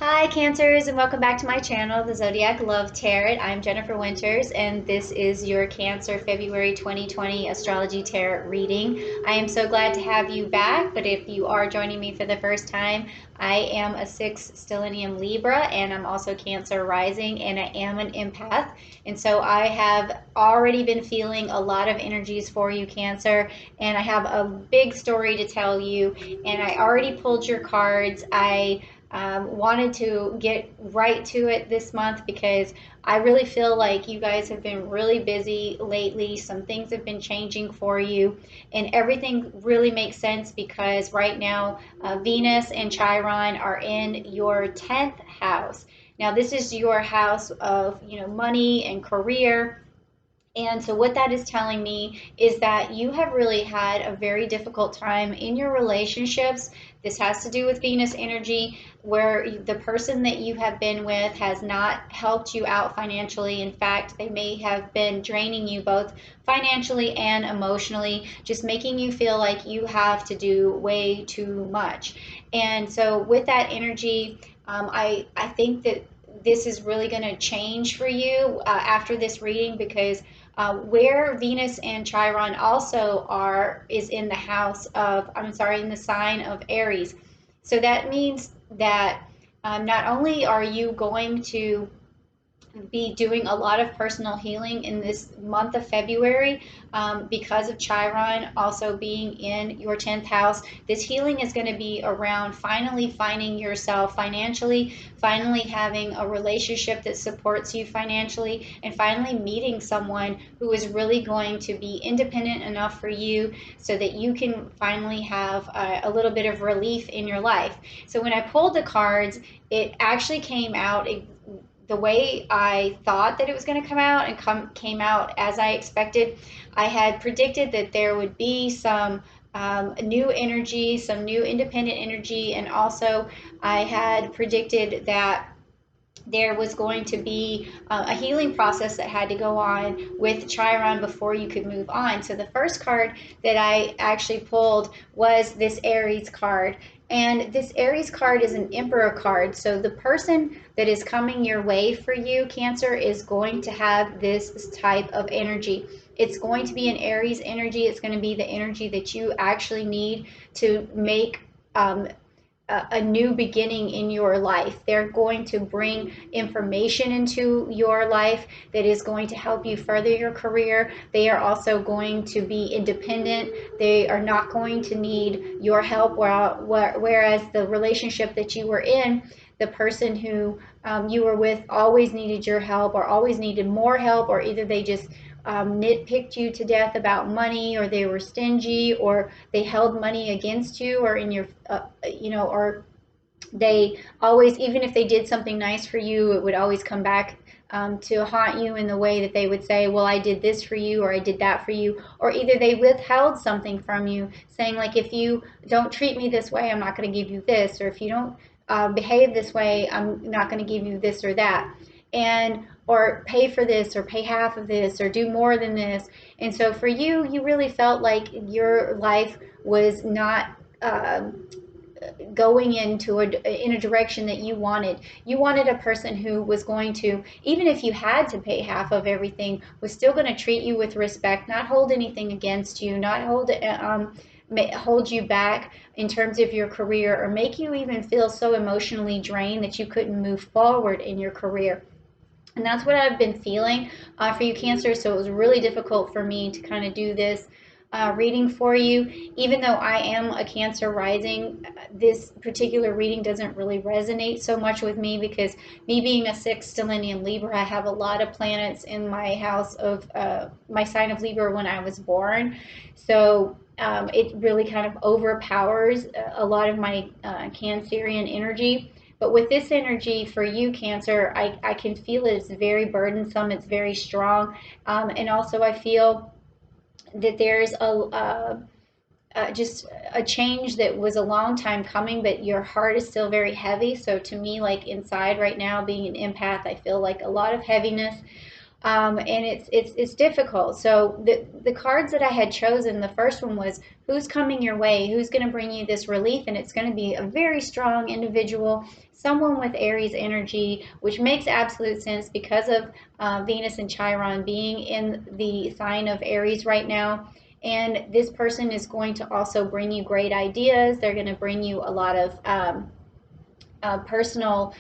Hi Cancers, and welcome back to my channel, the Zodiac Love Tarot. I'm Jennifer Winters and this is your Cancer February 2020 Astrology Tarot reading. I am so glad to have you back, but if you are joining me for the first time, I am a 6 stellium Libra and I'm also Cancer rising and I am an empath. And so I have already been feeling a lot of energies for you, Cancer, and I have a big story to tell you. And I already pulled your cards. I wanted to get right to it this month because I really feel like you guys have been really busy lately. Some things have been changing for you, and everything really makes sense because right now Venus and Chiron are in your 10th house. Now, this is your house of money and career. And so, what that is telling me is that you have really had a very difficult time in your relationships. This has to do with Venus energy, where the person that you have been with has not helped you out financially. In fact, they may have been draining you both financially and emotionally, just making you feel like you have to do way too much. And so, with that energy, I think that this is really going to change for you after this reading because where Venus and Chiron also are is in the house of, I'm sorry, in the sign of Aries. So that means that not only are you going to be doing a lot of personal healing in this month of February because of Chiron also being in your 10th house. This healing is going to be around finally finding yourself financially, finally having a relationship that supports you financially, and finally meeting someone who is really going to be independent enough for you so that you can finally have a little bit of relief in your life. So when I pulled the cards, it actually came out the way I thought that it was going to come out and came out as I expected. I had predicted that there would be some new energy, some new independent energy, and also I had predicted that there was going to be a healing process that had to go on with Chiron before you could move on. So the first card that I actually pulled was this Aries card. And this Aries card is an Emperor card. So the person that is coming your way for you, Cancer, is going to have this type of energy. It's going to be an Aries energy. It's going to be the energy that you actually need to make a new beginning in your life. They're going to bring information into your life that is going to help you further your career. They are also going to be independent. They are not going to need your help, whereas the relationship that you were in, the person who you were with always needed your help or always needed more help, or either they just nitpicked you to death about money, or they were stingy, or they held money against you, or in your, or they always, even if they did something nice for you, it would always come back to haunt you in the way that they would say, well, I did this for you, or I did that for you, or either they withheld something from you, saying like, if you don't treat me this way, I'm not going to give you this, or if you don't behave this way, I'm not going to give you this or that, and or pay for this or pay half of this or do more than this. And so for you, you really felt like your life was not going in a direction that you wanted. You wanted a person who was going to, even if you had to pay half of everything, was still going to treat you with respect, not hold anything against you, not hold you back in terms of your career, or make you even feel so emotionally drained that you couldn't move forward in your career. And that's what I've been feeling for you, Cancer. So it was really difficult for me to kind of do this reading for you. Even though I am a Cancer rising, this particular reading doesn't really resonate so much with me because me being a 6 stellium Libra, I have a lot of planets in my house of my sign of Libra when I was born. So it really kind of overpowers a lot of my Cancerian energy. But with this energy for you, Cancer, I can feel it. It's very burdensome. It's very strong. And also I feel that there's just a change that was a long time coming, but your heart is still very heavy. So to me, like inside right now, being an empath, I feel like a lot of heaviness. And it's difficult. So the cards that I had chosen, the first one was who's coming your way, who's going to bring you this relief, and it's going to be a very strong individual, someone with Aries energy, which makes absolute sense because of Venus and Chiron being in the sign of Aries right now. And this person is going to also bring you great ideas. They're going to bring you a lot of personal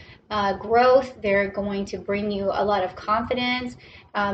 growth. They're going to bring you a lot of confidence.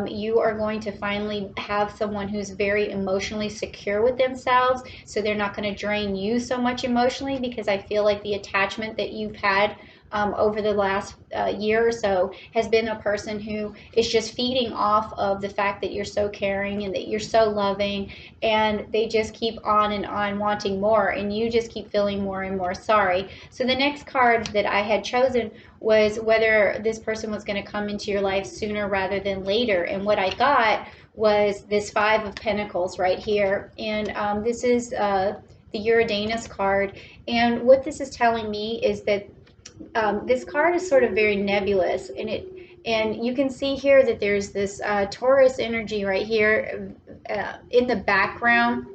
You are going to finally have someone who's very emotionally secure with themselves, so they're not going to drain you so much emotionally, because I feel like the attachment that you've had over the last year or so has been a person who is just feeding off of the fact that you're so caring and that you're so loving, and they just keep on and on wanting more, and you just keep feeling more and more sorry. So the next card that I had chosen was whether this person was going to come into your life sooner rather than later. And what I got was this Five of Pentacles right here. And this is the Uranus card. And what this is telling me is that this card is sort of very nebulous, and you can see here that there's this Taurus energy right here in the background,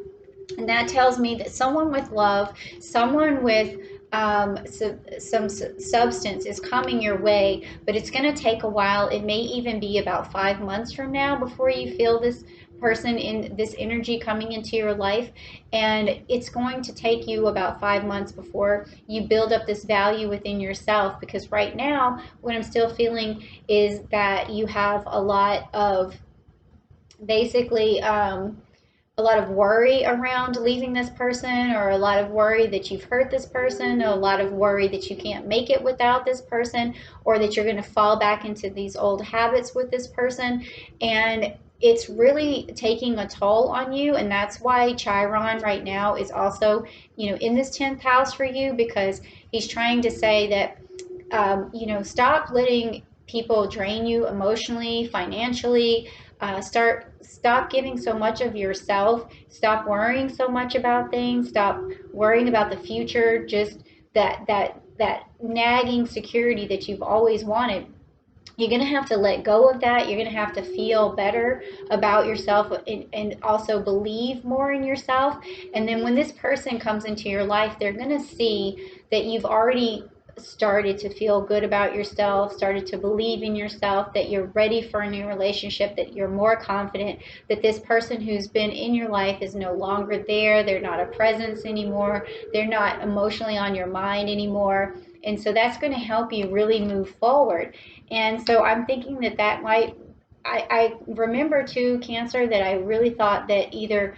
and that tells me that someone with love, someone with some substance is coming your way, but it's going to take a while. It may even be about 5 months from now before you feel this person in this energy coming into your life. And it's going to take you about 5 months before you build up this value within yourself, because right now what I'm still feeling is that you have a lot of basically a lot of worry around leaving this person, or a lot of worry that you've hurt this person, a lot of worry that you can't make it without this person, or that you're going to fall back into these old habits with this person. And it's really taking a toll on you. And that's why Chiron right now is also, in this 10th house for you, because he's trying to say that stop letting people drain you emotionally, financially. Stop giving so much of yourself. Stop worrying so much about things. Stop worrying about the future. Just that nagging security that you've always wanted. You're going to have to let go of that. You're going to have to feel better about yourself, and also believe more in yourself. And then when this person comes into your life, they're going to see that you've already started to feel good about yourself, started to believe in yourself, that you're ready for a new relationship, that you're more confident, that this person who's been in your life is no longer there. They're not a presence anymore. They're not emotionally on your mind anymore. And so that's going to help you really move forward. And so I'm thinking that that might, I remember too, Cancer, that I really thought that either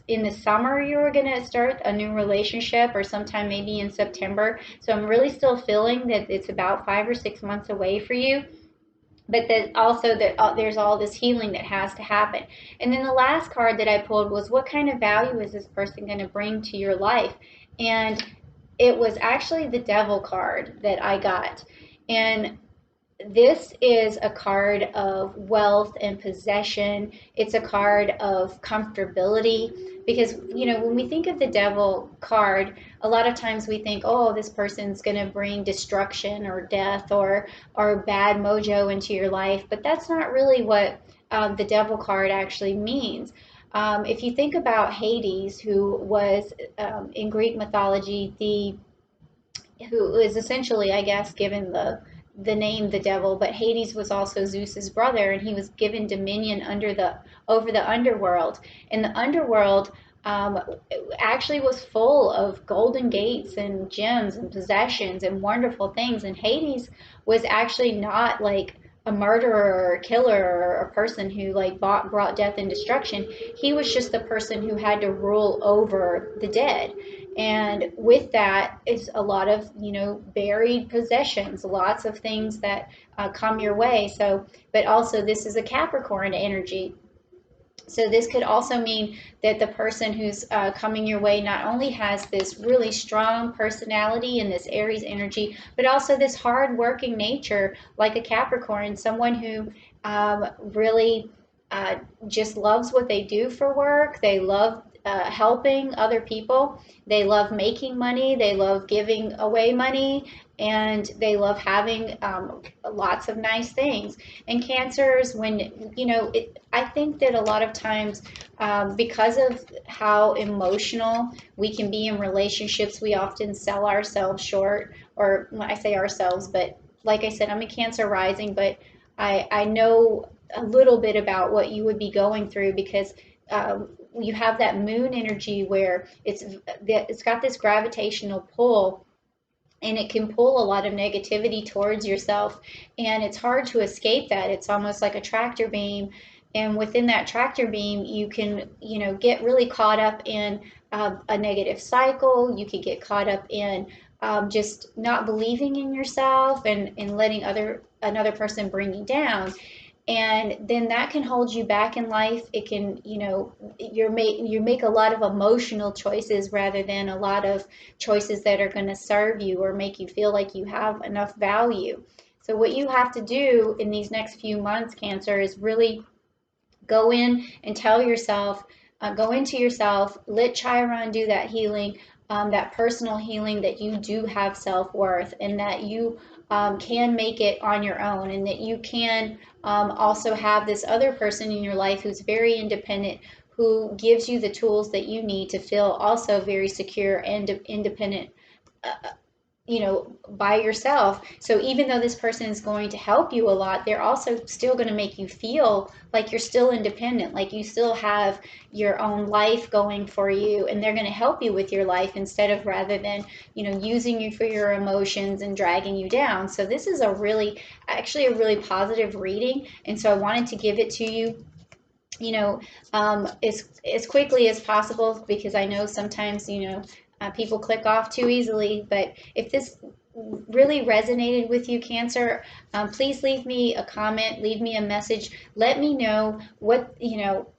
in the summer you were going to start a new relationship, or sometime maybe in September. So I'm really still feeling that it's about 5 or 6 months away for you. But that also that there's all this healing that has to happen. And then the last card that I pulled was, what kind of value is this person going to bring to your life? And it was actually the Devil card that I got. And this is a card of wealth and possession. It's a card of comfortability, because when we think of the Devil card, a lot of times we think, oh, this person's going to bring destruction or death or bad mojo into your life. But that's not really what the Devil card actually means. If you think about Hades, who was in Greek mythology who is essentially, I guess, given the name the devil, but Hades was also Zeus's brother, and he was given dominion over the underworld. And the underworld actually was full of golden gates and gems and possessions and wonderful things. And Hades was actually not like a murderer or a killer or a person who like brought death and destruction. He was just the person who had to rule over the dead. And with that is a lot of, buried possessions, lots of things that come your way. So, but also this is a Capricorn energy. So this could also mean that the person who's coming your way not only has this really strong personality and this Aries energy, but also this hard-working nature like a Capricorn, someone who really just loves what they do for work. They love helping other people. They love making money. They love giving away money, and they love having lots of nice things. And cancers, when I think that a lot of times, because of how emotional we can be in relationships, we often sell ourselves short. Or when I say ourselves, but like I said, I'm a Cancer rising, but I know a little bit about what you would be going through, because you have that moon energy where it's got this gravitational pull, and it can pull a lot of negativity towards yourself, and it's hard to escape that. It's almost like a tractor beam, and within that tractor beam you can get really caught up in a negative cycle. You could get caught up in just not believing in yourself, and letting another person bring you down, and then that can hold you back in life. It can, you make a lot of emotional choices rather than a lot of choices that are going to serve you or make you feel like you have enough value. So what you have to do in these next few months, Cancer, is really go in and tell yourself, go into yourself, let Chiron do that healing, that personal healing, that you do have self-worth, and that you can make it on your own, and that you can also have this other person in your life who's very independent, who gives you the tools that you need to feel also very secure and independent, by yourself. So even though this person is going to help you a lot, they're also still going to make you feel like you're still independent, like you still have your own life going for you, and they're going to help you with your life instead of, rather than, using you for your emotions and dragging you down. So this is actually a really positive reading. And so I wanted to give it to you, as quickly as possible, because I know sometimes, people click off too easily. But if this really resonated with you, Cancer, please leave me a comment, leave me a message. Let me know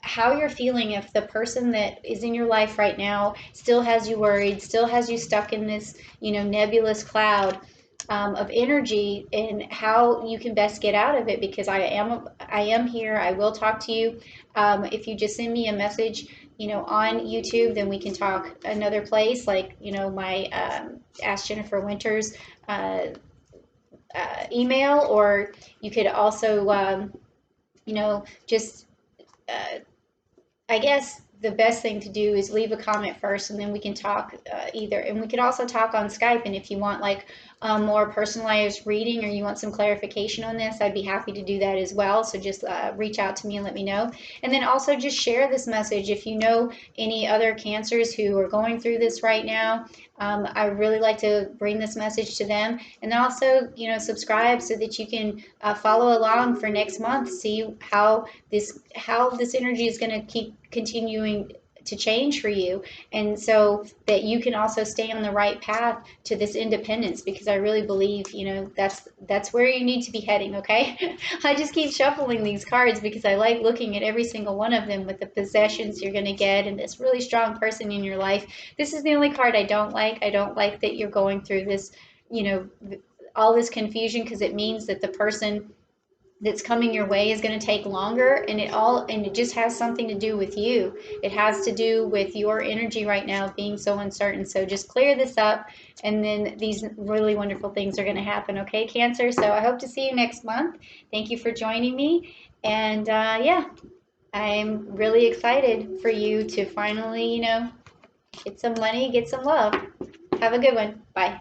how you're feeling. If the person that is in your life right now still has you worried, still has you stuck in this, nebulous cloud of energy, and how you can best get out of it, because I am here. I will talk to you. If you just send me a message, on YouTube, then we can talk another place, like, my Ask Jennifer Winters email, or you could also, just I guess the best thing to do is leave a comment first, and then we can talk either. And we could also talk on Skype. And if you want like a more personalized reading, or you want some clarification on this, I'd be happy to do that as well. So just reach out to me and let me know. And then also just share this message if you know any other Cancers who are going through this right now. I really like to bring this message to them. And then also, subscribe so that you can follow along for next month. See how this energy is going to keep continuing to change for you, and so that you can also stay on the right path to this independence, because I really believe, that's where you need to be heading. Okay. I just keep shuffling these cards because I like looking at every single one of them with the possessions you're going to get and this really strong person in your life. This is the only card I don't like. I don't like that you're going through this, all this confusion, because it means that the person that's coming your way is going to take longer, and it just has something to do with you. It has to do with your energy right now being so uncertain. So just clear this up, and then these really wonderful things are going to happen. Okay, Cancer? So I hope to see you next month. Thank you for joining me. And yeah, I'm really excited for you to finally, get some money, get some love. Have a good one. Bye.